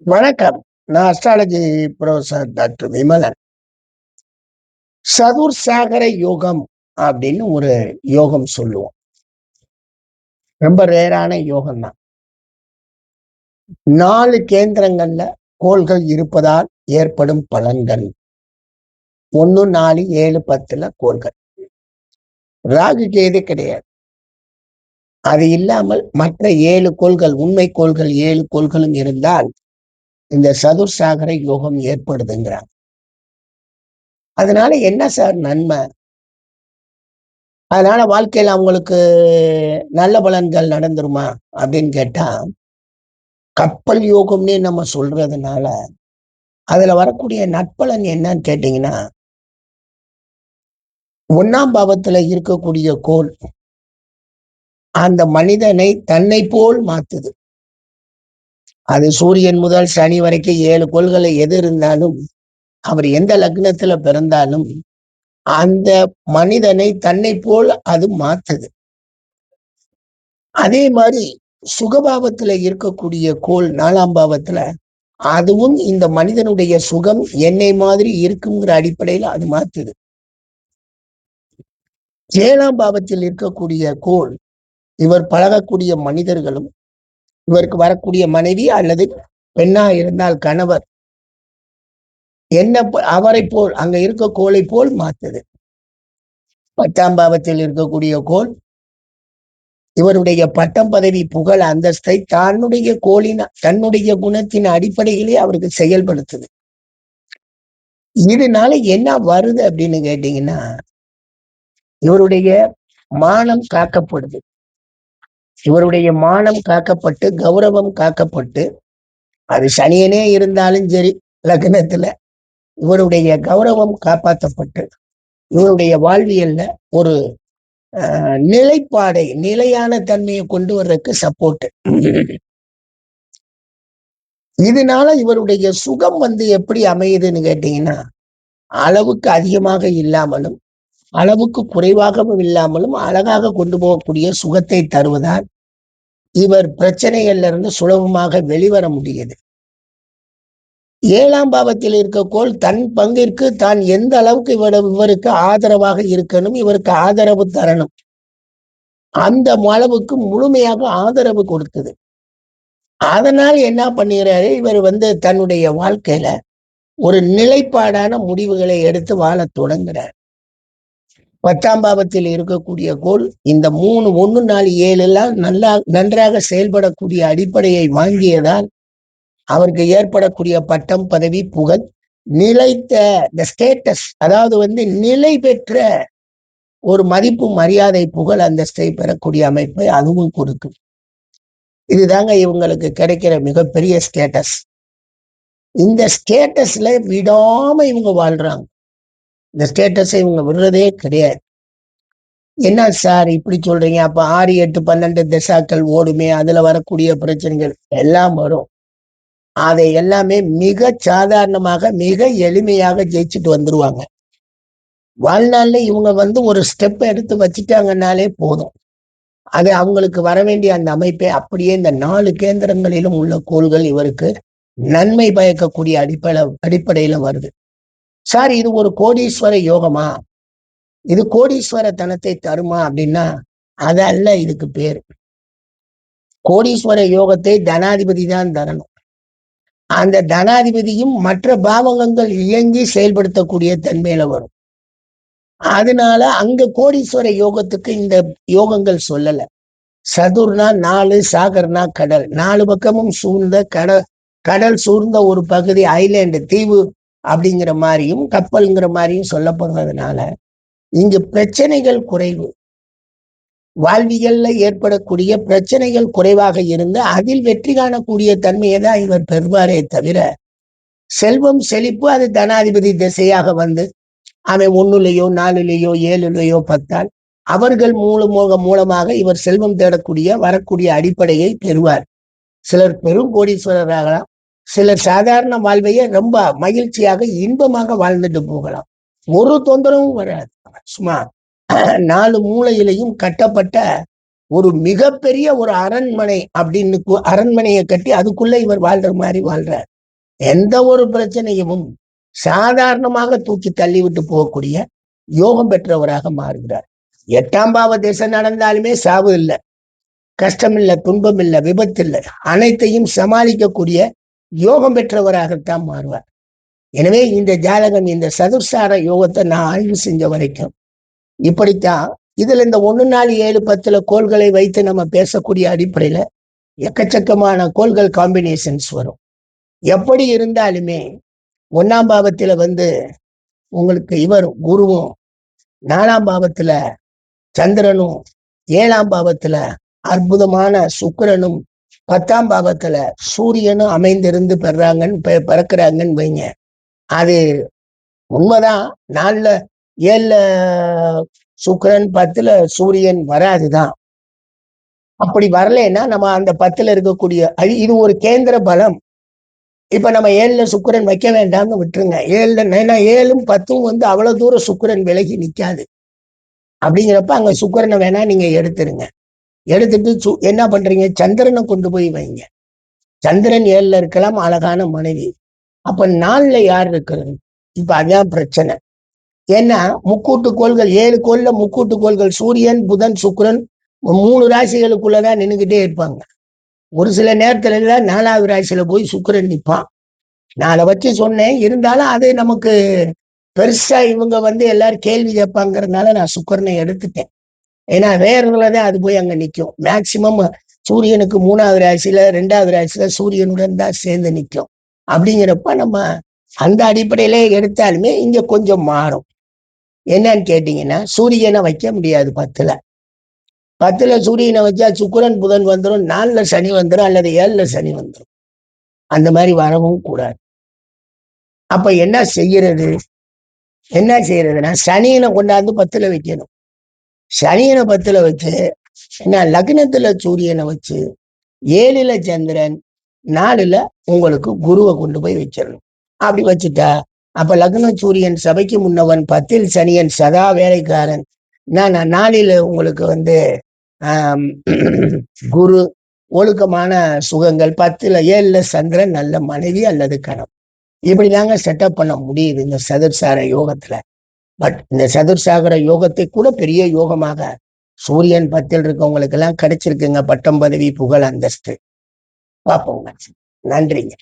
வணக்கம். நான் astrology professor doctor Vimalan. சதுர்சாகர யோகம் அப்படின்னு ஒரு யோகம் சொல்லுவோம். ரொம்ப ரேரான யோகம் தான். 4 கேந்திரங்கள்ல கோள்கள் இருப்பதால் ஏற்படும் பலன்கள். 1, 4, 7, 10ல கோள்கள். ராகு கேது கிடையாது. அது இல்லாமல் மற்ற 7 கோள்கள், உண்மை கோள்கள் 7 கோள்களும் இருந்தால் இந்த சதுர்சாகர யோகம் ஏற்படுதுங்கிறாங்க. அதனால என்ன சார் நன்மை? அதனால வாழ்க்கையில அவங்களுக்கு நல்ல பலன்கள் நடந்துருமா அப்படின்னு கேட்டா, கப்பல் யோகம்னே நம்ம சொல்றதுனால, அதுல வரக்கூடிய நற்பலன் என்னன்னு கேட்டீங்கன்னா, 1ஆம் பாவத்துல இருக்கக்கூடிய கோள், அந்த மனிதனை தன்னை போல் மாத்துது. அது சூரியன் முதல் சனி வரைக்கும் 7 கோள்கள் எது இருந்தாலும், அவர் எந்த லக்னத்துல பிறந்தாலும், அந்த மனிதனை தன்னை போல் அது மாத்துது. அதே மாதிரி சுகபாவத்துல இருக்கக்கூடிய கோள் 4ஆம் பாவத்துல, அதுவும் இந்த மனிதனுடைய சுகம் என்னை மாதிரி இருக்குங்கிற அடிப்படையில அது மாத்துது. 7ஆம் பாவத்தில் இருக்கக்கூடிய கோள், இவர் பழகக்கூடிய மனிதர்களும், இவருக்கு வரக்கூடிய மனைவி அல்லது பெண்ணா இருந்தால் கணவர், அவரை போல் அங்க இருக்க கோளை போல் மாத்துது. 10ஆம் பாவத்தில் இருக்கக்கூடிய கோள், இவருடைய பட்டம், பதவி, புகழ், அந்தஸ்தை தன்னுடைய குணத்தின் அடிப்படையிலே அவருக்கு செயல்படுத்துது. இதனால என்ன வருது அப்படின்னு கேட்டீங்கன்னா, இவருடைய மானம் காக்கப்படுது. இவருடைய மானம் காக்கப்பட்டு, கௌரவம் காக்கப்பட்டு, அது சனியனே இருந்தாலும் சரி, லக்னத்துல இவருடைய கௌரவம் காப்பாற்றப்பட்டு, இவருடைய வாழ்வியல்ல ஒரு நிலையான தன்மையை கொண்டு வர்றதுக்கு சப்போர்ட். இதனால இவருடைய சுகம் எப்படி அமையுதுன்னு கேட்டீங்கன்னா, அளவுக்கு அதிகமாக இல்லாமலும், அளவுக்கு குறைவாகவும் இல்லாமலும் அழகாக கொண்டு போகக்கூடிய சுகத்தை தருவதால், இவர் பிரச்சனைகள்ல இருந்து சுலபமாக வெளிவர முடியுது. 7ஆம் பாவத்தில் இருக்க கோள் தன் பங்கிற்கு தான் எந்த அளவுக்கு இவருக்கு ஆதரவாக இருக்கணும், இவருக்கு ஆதரவு தரணும், அந்த அளவுக்கு முழுமையாக ஆதரவு கொடுத்தது. அதனால் என்ன பண்ணுகிறாரு, இவர் தன்னுடைய வாழ்க்கையில ஒரு நிலைப்பாடான முடிவுகளை எடுத்து வாழ தொடங்குறார். 10ஆம் பாவத்தில் இருக்கக்கூடிய கோள் இந்த 3, 1, 4, 7 எல்லாம் நன்றாக செயல்படக்கூடிய அடிப்படையை வாங்கியதால் அவருக்கு ஏற்படக்கூடிய பட்டம், பதவி, புகழ், நிலைத்த ஸ்டேட்டஸ், அதாவது நிலை பெற்ற ஒரு மதிப்பு, மரியாதை, புகழ், அந்தஸ்தை பெறக்கூடிய அமைப்பை அதுவும் கொடுக்கும். இதுதாங்க இவங்களுக்கு கிடைக்கிற மிகப்பெரிய ஸ்டேட்டஸ். இந்த ஸ்டேட்டஸ்ல விடாம இவங்க வாழ்றாங்க. இந்த ஸ்டேட்டஸை இவங்க விடுறதே கிடையாது. என்ன சார் இப்படி சொல்றீங்க? அப்ப 6, 8, 12 திசாக்கள் ஓடுமே, அதுல வரக்கூடிய பிரச்சனைகள் எல்லாம் வரும். அதை எல்லாமே மிக சாதாரணமாக, மிக எளிமையாக ஜெயிச்சுட்டு வந்துருவாங்க. வாழ்நாள்ல இவங்க ஒரு ஸ்டெப் எடுத்து வச்சுட்டாங்கன்னாலே போதும். அது அவங்களுக்கு வர வேண்டிய அந்த அமைப்பை அப்படியே இந்த 4 கேந்திரங்களிலும் உள்ள கோள்கள் இவருக்கு நன்மை பயக்கக்கூடிய அடிப்படையில வருது. சார், இது ஒரு கோடீஸ்வர யோகமா? இது கோடீஸ்வர தனத்தை தருமா அப்படின்னா, அதல்ல இதுக்கு பேரு. கோடீஸ்வர யோகத்தை தனாதிபதி தான் தரணும். அந்த தனாதிபதியும் மற்ற பாவகங்கள் இயங்கி செயல்படுத்தக்கூடிய தன்மையில வரும். அதனால அங்க கோடீஸ்வர யோகத்துக்கு இந்த யோகங்கள் சொல்லல. சதுர்னா 4, சாகர்னா கடல், 4 பக்கமும் சூழ்ந்த கடல் சூழ்ந்த ஒரு பகுதி, ஐலேண்ட், தீவு அப்படிங்கிற மாதிரியும், கப்பல்ங்கிற மாதிரியும் சொல்லப்படுறதுனால இங்கு பிரச்சனைகள் குறைவு. வாழ்வியல்ல ஏற்படக்கூடிய பிரச்சனைகள் குறைவாக இருந்து அதில் வெற்றி காணக்கூடிய தன்மையை தான் இவர் பெறுவாரே தவிர, செல்வம் செழிப்பு அது தனாதிபதி திசையாக அவன் 1லயோ 4லயோ 7லயோ 10ஆல் அவர்கள் மூலமாக இவர் செல்வம் தேடக்கூடிய வரக்கூடிய அடிப்படையை பெறுவார். சிலர் பெரும் கோடீஸ்வரராகலாம், சிலர் சாதாரண வாழ்வையே ரொம்ப மகிழ்ச்சியாக இன்பமாக வாழ்ந்துட்டு போகலாம். ஒரு தொந்தரவும் வராது. சும்மா 4 மூலையிலையும் கட்டப்பட்ட ஒரு மிகப்பெரிய ஒரு அரண்மனை அப்படின்னு அரண்மனையை கட்டி அதுக்குள்ள இவர் வாழ்ற மாதிரி வாழ்றார். எந்த ஒரு பிரச்சனையும் சாதாரணமாக தூக்கி தள்ளிவிட்டு போகக்கூடிய யோகம் பெற்றவராக மாறுகிறார். 8ஆம் பாவ திசை நடந்தாலுமே சாவு இல்லை, கஷ்டம் இல்லை, துன்பம் இல்லை, விபத்து இல்லை, அனைத்தையும் சமாளிக்கக்கூடிய யோகம் பெற்றவராகத்தான் மாறுவார். எனவே இந்த ஜாதகம், இந்த சதுர்சார யோகத்தை நான் ஆய்வு செஞ்ச வரைக்கும் இப்படித்தான். இதுல இந்த 1 4 7 10 கோள்களை வைத்து நம்ம பேசக்கூடிய அடிப்படையில எக்கச்சக்கமான கோள்கள் காம்பினேஷன்ஸ் வரும். எப்படி இருந்தாலுமே 1ஆம் பாவத்துல உங்களுக்கு இவரும் குருவும், 4ஆம் பாவத்துல சந்திரனும், 7ஆம் பாவத்துல அற்புதமான சுக்கிரனும், 10ஆம் பாவத்துல சூரியனும் அமைந்திருந்து பிறக்கிறாங்கன்னு வைங்க. அது உண்மைதான். 4ல 7ல சுக்கிரன், 10ல சூரியன் வராதுதான். அப்படி வரலைன்னா நம்ம அந்த 10ல இருக்கக்கூடிய இது ஒரு கேந்திர பலம். இப்ப நம்ம 7ல சுக்கிரன் வைக்க வேண்டாம்னு விட்டுருங்க. 7ம் 10ம் அவ்வளவு தூரம் சுக்கிரன் விலகி நிக்காது. அப்படிங்கிறப்ப அங்க சுக்கிரனை வேணா நீங்க எடுத்துருங்க. எடுத்துட்டு என்ன பண்றீங்க, சந்திரனை கொண்டு போய் வைங்க. சந்திரன் 7ல இருக்கலாம், அழகான மனைவி. அப்ப 4ல யார் இருக்கிறது? இப்ப அதான் பிரச்சனை. ஏன்னா முக்கூட்டு கோள்கள், 7 கோள்ல முக்கூட்டு கோள்கள் சூரியன், புதன், சுக்கிரன் 3 ராசிகளுக்குள்ளதான் நின்றுகிட்டே இருப்பாங்க. ஒரு சில நேரத்துல எல்லாம் 4வது ராசியில போய் சுக்கிரன் நிற்பான். நான் அதை வச்சு சொன்னேன். இருந்தாலும் அது நமக்கு பெருசா இவங்க எல்லாரும் கேள்வி கேட்பாங்கிறதுனால நான் சுக்கிரனை எடுத்துட்டேன். ஏன்னா வேறதுலதான் அது போய் அங்க நிற்கும். மேக்சிமம் சூரியனுக்கு 3வது ராசியில 2வது ராசியில சூரியனுடன் தான் சேர்ந்து நிற்கும். அப்படிங்கிறப்ப நம்ம அந்த அடிப்படையிலே எடுத்தாலுமே இங்க கொஞ்சம் மாறும். என்னன்னு கேட்டீங்கன்னா, சூரியனை வைக்க முடியாது 10ல சூரியனை வச்சா சுக்கிரன் புதன் வந்துடும், 4ல சனி வந்துடும், அல்லது 7ல சனி வந்துடும். அந்த மாதிரி வரவும் கூடாது. அப்ப என்ன செய்யறதுன்னா, சனியனை கொண்டாந்து 10ல வைக்கணும். சனியனை 10ல வச்சு என்ன, லக்னத்துல சூரியனை வச்சு 7ல சந்திரன், 4ல உங்களுக்கு குருவை கொண்டு போய் வச்சிடணும். அப்படி வச்சுட்டா அப்ப லக்ன சூரியன் சபைக்கு முன்னவன், 10ல் சனியன் சதா வேலைக்காரன், 4ல உங்களுக்கு குரு ஒழுக்கமான சுகங்கள், 10ல 7ல சந்திரன் நல்ல மனைவி அல்லது கணவன். இப்படிதாங்க செட்டப் பண்ண முடியுது இந்த சதுர்சார யோகத்துல. பட் இந்த சதுர்சாகர யோகத்தை கூட பெரிய யோகமாக சூரியன் 10ல் இருக்கவங்களுக்கு எல்லாம் கிடைச்சிருக்குங்க பட்டம், பதவி, புகழ், அந்தஸ்து. பார்ப்போங்க. நன்றிங்க.